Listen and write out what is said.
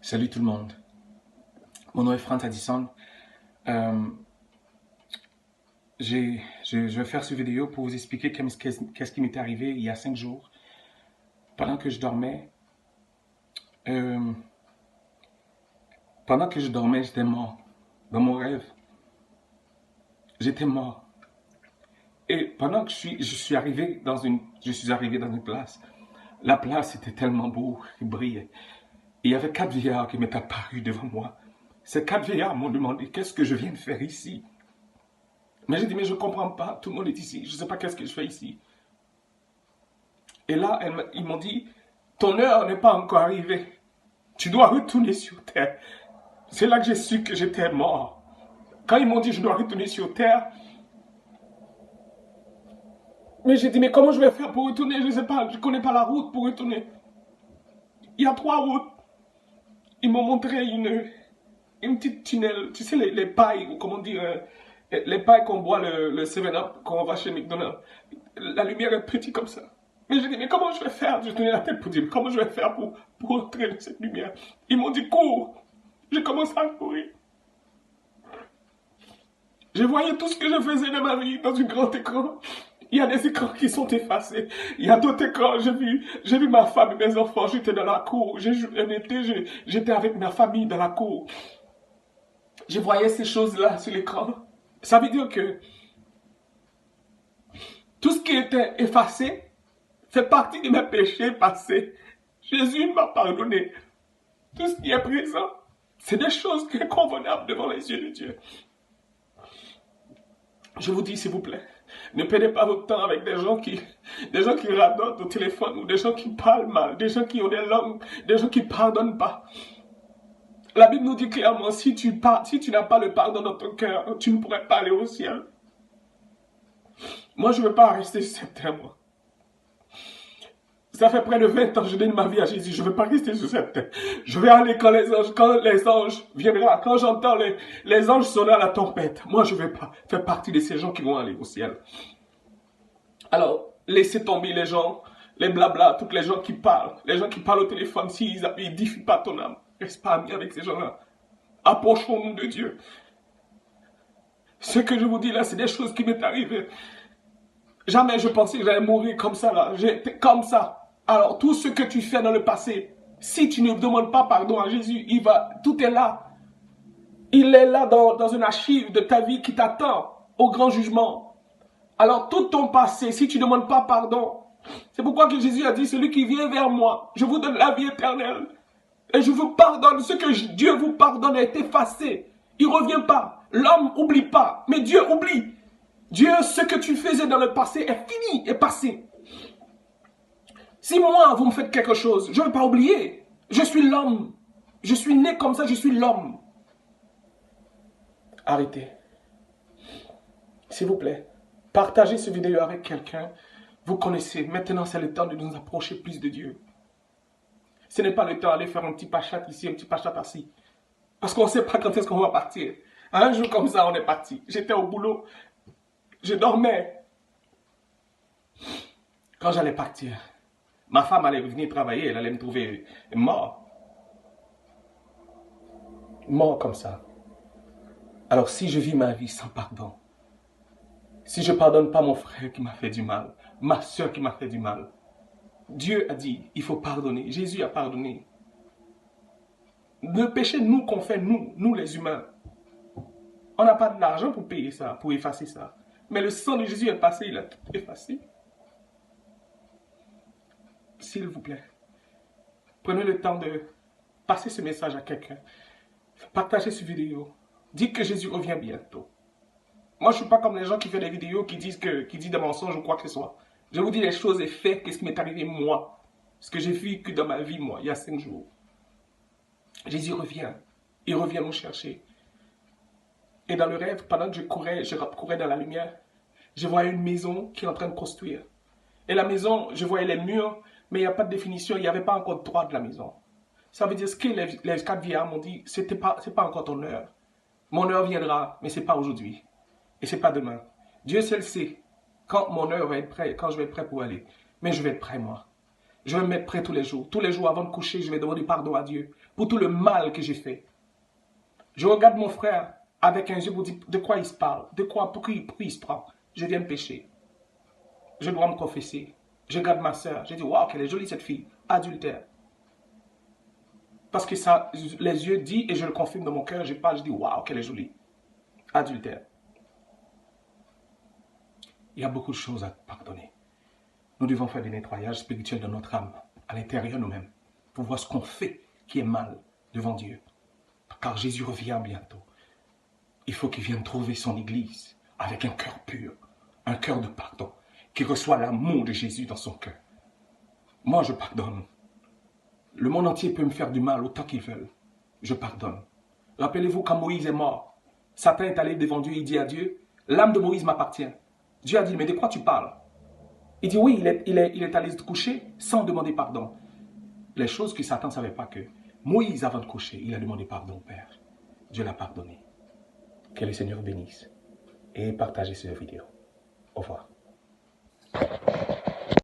Salut tout le monde. Mon nom est Franz Addison. Euh, je vais faire cette vidéo pour vous expliquer qu'est-ce qui m'est arrivé il y a 5 jours. Pendant que je dormais, euh, j'étais mort. Dans mon rêve, j'étais mort. Et pendant que je suis arrivé dans une place. La place était tellement beau, il brillait. Et il y avait 4 vieillards qui m'étaient apparus devant moi. Ces 4 vieillards m'ont demandé qu'est-ce que je viens de faire ici. Mais j'ai dit, mais je ne comprends pas, tout le monde est ici, je ne sais pas qu'est-ce que je fais ici. Et là, ils m'ont dit, ton heure n'est pas encore arrivée. Tu dois retourner sur terre. C'est là que j'ai su que j'étais mort. Quand ils m'ont dit, je dois retourner sur terre, mais j'ai dit, mais comment je vais faire pour retourner? Je ne sais pas, je ne connais pas la route pour retourner. Il y a 3 routes. Ils m'ont montré une petite tunnel, tu sais, les pailles, ou comment dire, les pailles qu'on boit le 7-Up quand on va chez McDonald's. La lumière est petite comme ça. Mais j'ai dit, mais comment je vais faire? Je tenais la tête pour dire, comment je vais faire pour entrer dans cette lumière? Ils m'ont dit, cours. J'ai commencé à courir. Je voyais tout ce que je faisais de ma vie dans un grand écran. Il y a des écrans qui sont effacés. Il y a d'autres écrans. J'ai vu ma femme et mes enfants. J'étais dans la cour. J'étais avec ma famille dans la cour. Je voyais ces choses-là sur l'écran. Ça veut dire que tout ce qui était effacé fait partie de mes péchés passés. Jésus m'a pardonné. Tout ce qui est présent, c'est des choses qui sont convenables devant les yeux de Dieu. Je vous dis, s'il vous plaît, ne perdez pas votre temps avec des gens qui radotent au téléphone, ou des gens qui parlent mal, des gens qui ont des langues, des gens qui ne pardonnent pas. La Bible nous dit clairement, si tu n'as pas le pardon dans ton cœur, tu ne pourrais pas aller au ciel. Moi, je ne veux pas rester sur cette terre, moi. Ça fait près de 20 ans que je donne ma vie à Jésus. Je ne veux pas rester sur cette terre. Je vais aller quand les anges viendront, quand j'entends les anges sonner à la tempête. Moi, je ne vais pas faire partie de ces gens qui vont aller au ciel. Alors, laissez tomber les gens, les blabla, tous les gens qui parlent au téléphone, s'ils n'édifient pas ton âme. Reste pas ami avec ces gens-là. Approchons-nous de Dieu. Ce que je vous dis là, c'est des choses qui m'est arrivées. Jamais je pensais que j'allais mourir comme ça là. J'étais comme ça. Alors, tout ce que tu fais dans le passé, si tu ne demandes pas pardon à Jésus, tout est là. Il est là dans une archive de ta vie qui t'attend au grand jugement. Alors, tout ton passé, si tu ne demandes pas pardon, c'est pourquoi que Jésus a dit, celui qui vient vers moi, je vous donne la vie éternelle. Et je vous pardonne. Ce que Dieu vous pardonne est effacé. Il ne revient pas. L'homme n'oublie pas, mais Dieu oublie. Dieu, ce que tu faisais dans le passé est fini, est passé. Si moi, vous me faites quelque chose, je ne vais pas oublier. Je suis l'homme. Je suis né comme ça, je suis l'homme. Arrêtez. S'il vous plaît, partagez cette vidéo avec quelqu'un. Vous connaissez, maintenant c'est le temps de nous approcher plus de Dieu. Ce n'est pas le temps d'aller faire un petit pachat ici, un petit pachat ici. Parce qu'on ne sait pas quand est-ce qu'on va partir. Un jour comme ça, on est parti. J'étais au boulot. Je dormais. Quand j'allais partir, ma femme allait venir travailler. Elle allait me trouver mort. Mort comme ça. Alors si je vis ma vie sans pardon, si je ne pardonne pas mon frère qui m'a fait du mal, ma soeur qui m'a fait du mal, Dieu a dit, il faut pardonner. Jésus a pardonné. Le péché, nous, qu'on fait, nous les humains, on n'a pas d'argent pour payer ça, pour effacer ça. Mais le sang de Jésus est passé, il a tout effacé. S'il vous plaît, prenez le temps de passer ce message à quelqu'un. Partagez cette vidéo. Dites que Jésus revient bientôt. Moi, je ne suis pas comme les gens qui font des vidéos qui disent des mensonges ou quoi que ce soit. Je vous dis les choses et faits, qu'est-ce qui m'est arrivé moi. Ce que j'ai vécu dans ma vie, moi, il y a 5 jours. Jésus revient. Il revient nous chercher. Et dans le rêve, pendant que je courais dans la lumière, je voyais une maison qui est en train de construire. Et la maison, je voyais les murs, mais il n'y a pas de définition, il n'y avait pas encore de droit de la maison. Ça veut dire ce que les 4 vieillards m'ont dit, c'est pas encore ton heure. Mon heure viendra, mais ce n'est pas aujourd'hui. Et ce n'est pas demain. Dieu seul sait quand mon heure va être prêt, quand je vais être prêt pour aller. Mais je vais être prêt, moi. Je vais me mettre prêt tous les jours. Tous les jours avant de coucher, je vais demander pardon à Dieu pour tout le mal que j'ai fait. Je regarde mon frère avec un yeux pour dire de quoi il se parle, de quoi, pourquoi il se prend. Je viens de pécher. Je dois me confesser. Je regarde ma soeur. Je dis, waouh, qu'elle est jolie cette fille. Adultère. Parce que ça, les yeux disent et je le confirme dans mon cœur. Je parle, je dis, waouh, qu'elle est jolie. Adultère. Il y a beaucoup de choses à pardonner. Nous devons faire des nettoyages spirituels de notre âme, à l'intérieur de nous-mêmes, pour voir ce qu'on fait qui est mal devant Dieu. Car Jésus revient bientôt. Il faut qu'il vienne trouver son Église avec un cœur pur, un cœur de pardon, qui reçoit l'amour de Jésus dans son cœur. Moi, je pardonne. Le monde entier peut me faire du mal autant qu'ils veulent. Je pardonne. Rappelez-vous quand Moïse est mort, Satan est allé devant Dieu, il dit à Dieu, l'âme de Moïse m'appartient. Dieu a dit, mais de quoi tu parles? Il dit, oui, il est allé se coucher sans demander pardon. Les choses que Satan ne savait pas que Moïse, avant de coucher, il a demandé pardon au Père. Dieu l'a pardonné. Que le Seigneur bénisse et partagez cette vidéo. Au revoir.